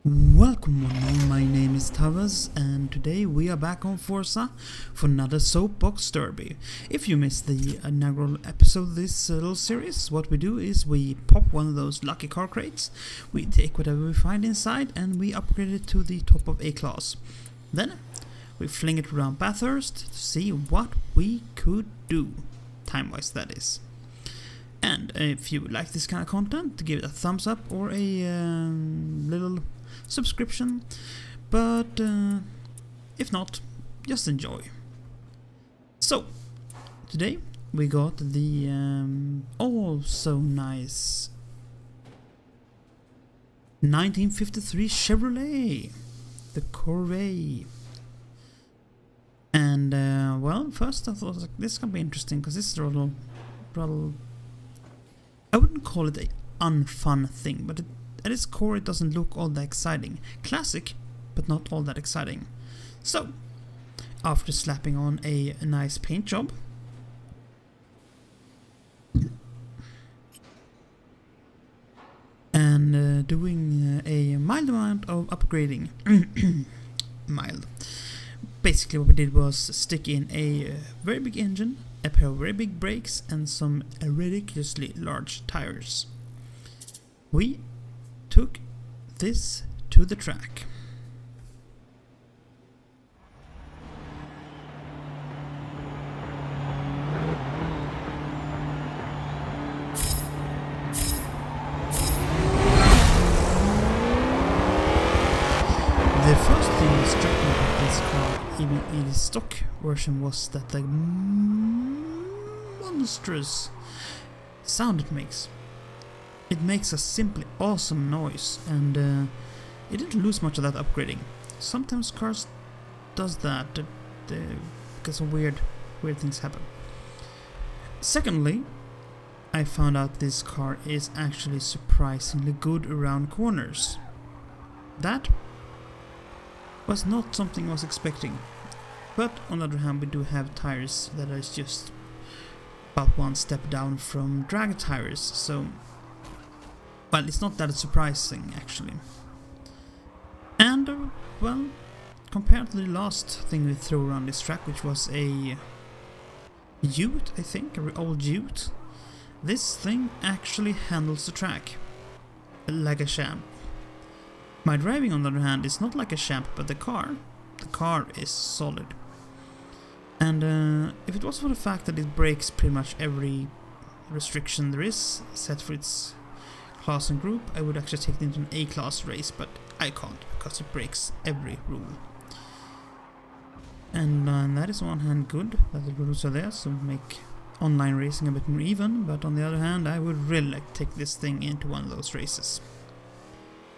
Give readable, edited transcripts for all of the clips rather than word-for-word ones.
Welcome all, my name is Tawess and today we are back on Forza for another Soapbox Derby. If you missed the inaugural episode of this little series, what we do is we pop one of those lucky car crates, we take whatever we find inside and we upgrade it to the top of A class. Then we fling it around Bathurst to see what we could do, time-wise that is. And if you like this kind of content, give it a thumbs up or a little subscription, but if not, just enjoy. So today we got the also nice 1953 Chevrolet, the Corvette. And well, first I thought this can be interesting because this is a little, I wouldn't call it a unfun thing, but at its core it doesn't look all that exciting. Classic, but not all that exciting. So, after slapping on a nice paint job, and doing a mild amount of upgrading, mild. Basically what we did was stick in a very big engine, a pair of very big brakes and some ridiculously large tires. We took this to the track. The first thing that struck me about this car, even in the stock version, was that the monstrous sound it makes. It makes a simply awesome noise, and it didn't lose much of that upgrading. Sometimes cars does that because of weird things happen. Secondly, I found out this car is actually surprisingly good around corners. That was not something I was expecting. But on the other hand, we do have tires that are just about one step down from drag tires, so well, it's not that surprising actually. And well, compared to the last thing we threw around this track, which was a Ute, I think, an old Ute, this thing actually handles the track like a champ. My driving, on the other hand, is not like a champ, but the car is solid. And if it was for the fact that it breaks pretty much every restriction there is set for its class and group, I would actually take it into an A-class race, but I can't because it breaks every rule. And that is on one hand good that the rules are there, so make online racing a bit more even, but on the other hand I would really like to take this thing into one of those races.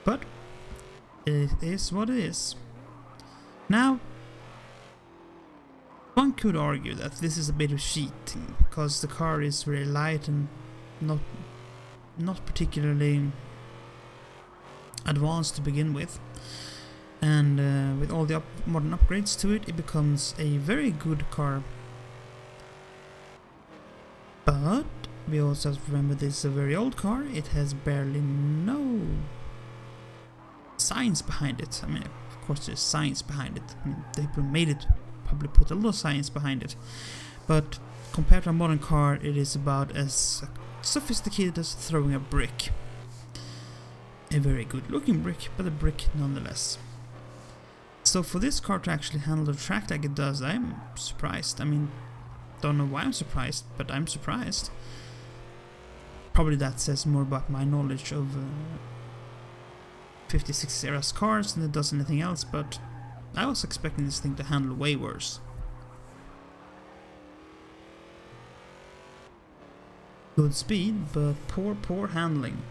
But it is what it is. Now, one could argue that this is a bit of cheating, because the car is very light and not particularly advanced to begin with. And with all the modern upgrades to it, it becomes a very good car. But we also have to remember this is a very old car. It has barely no science behind it. I mean, of course there's science behind it. I mean, the people who made it probably put a lot of science behind it. But compared to a modern car, it is about as sophisticated as throwing a brick. A very good looking brick, but a brick nonetheless. So for this car to actually handle the track like it does, I'm surprised. I mean, don't know why I'm surprised, but I'm surprised. Probably that says more about my knowledge of 56 era's cars than it does anything else, but I was expecting this thing to handle way worse. Good speed, but poor handling.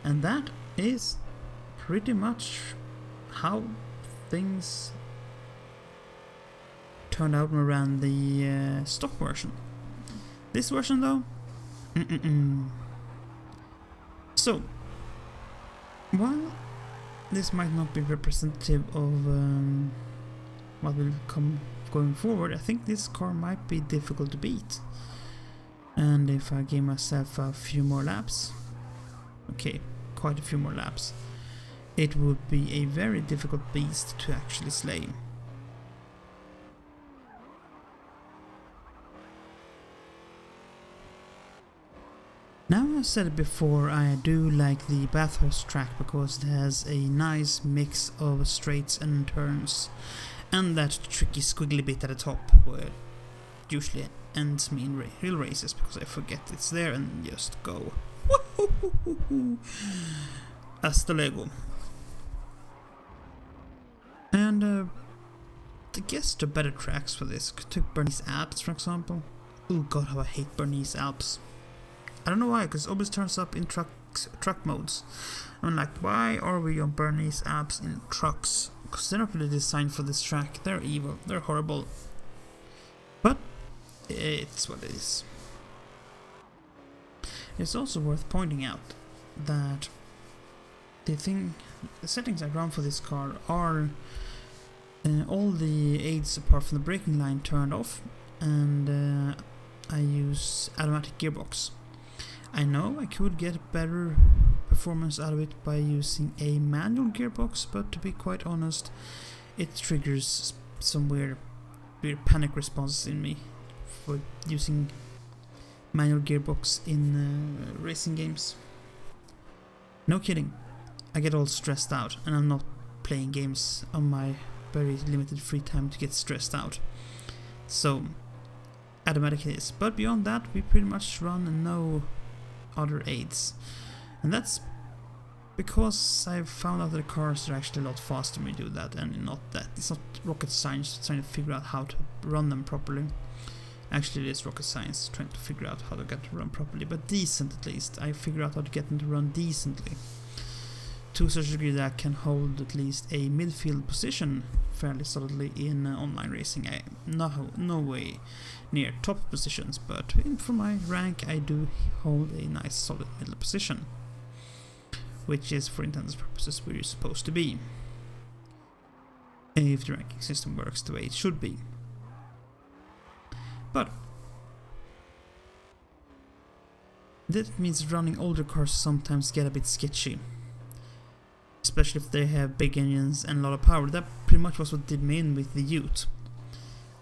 And that is pretty much how things turned out around the stock version. This version though, So, while this might not be representative of what will come going forward, I think this car might be difficult to beat. And if I give myself a few more laps, okay, quite a few more laps, it would be a very difficult beast to actually slay. Now, I said it before, I do like the bathhouse track because it has a nice mix of straights and turns, and that tricky squiggly bit at the top where it usually ends me in real races because I forget it's there and just go. Hasta luego. And I guess the better tracks for this took Bernese Alps, for example. Oh god, how I hate Bernese Alps. I don't know why, because it always turns up in truck modes. I'm like, why are we on Bernese Alps in trucks? Because they're not really designed for this track. They're evil. They're horrible. But it's what it is. It's also worth pointing out that the settings I run for this car are all the aids apart from the braking line turned off, and I use automatic gearbox. I know I could get better performance out of it by using a manual gearbox, but to be quite honest, it triggers some weird panic responses in me for using manual gearbox in racing games. No kidding, I get all stressed out, and I'm not playing games on my very limited free time to get stressed out. So automatic it is, but beyond that we pretty much run no other aids, and that's because I've found out that the cars are actually a lot faster when we do that, and it's not rocket science trying to figure out how to run them properly. Actually, it is rocket science trying to figure out how to get to run properly, but decent at least. I figure out how to get them to run decently, to such a degree that I can hold at least a midfield position fairly solidly in online racing. No way near top positions, but for my rank I do hold a nice solid middle position, which is for intents purposes where you're supposed to be, if the ranking system works the way it should be. But that means running older cars sometimes get a bit sketchy, especially if they have big engines and a lot of power. That pretty much was what did me in with the Ute.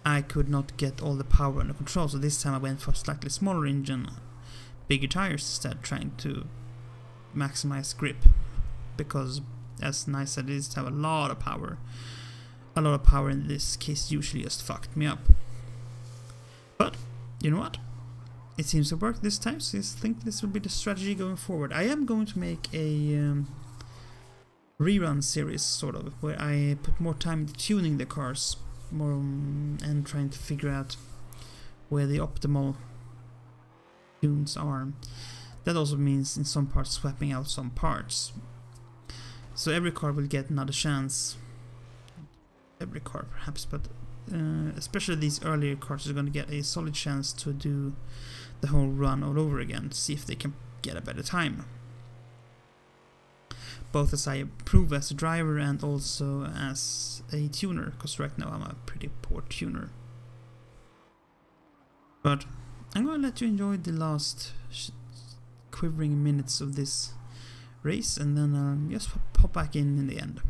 I could not get all the power under control, so this time I went for a slightly smaller engine, bigger tires instead, trying to maximize grip, because as nice as it is to have a lot of power in this case usually just fucked me up. But you know what? It seems to work this time, so I think this will be the strategy going forward. I am going to make a rerun series, sort of, where I put more time into tuning the cars more and trying to figure out where the optimal tunes are. That also means in some parts swapping out some parts, so every car will get another chance. Every car perhaps, but especially these earlier cars are going to get a solid chance to do the whole run all over again to see if they can get a better time, both as I improve as a driver and also as a tuner, because right now I'm a pretty poor tuner. But I'm going to let you enjoy the last quivering minutes of this race, and then I'll just pop back in the end.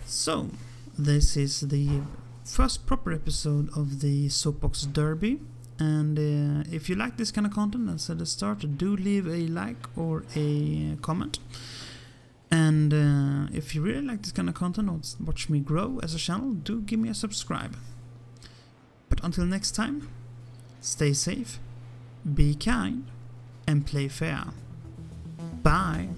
So, this is the first proper episode of the Soapbox Derby, and if you like this kind of content, as at the start, do leave a like or a comment. And if you really like this kind of content or watch me grow as a channel, do give me a subscribe. But until next time, stay safe, be kind, and play fair. Bye!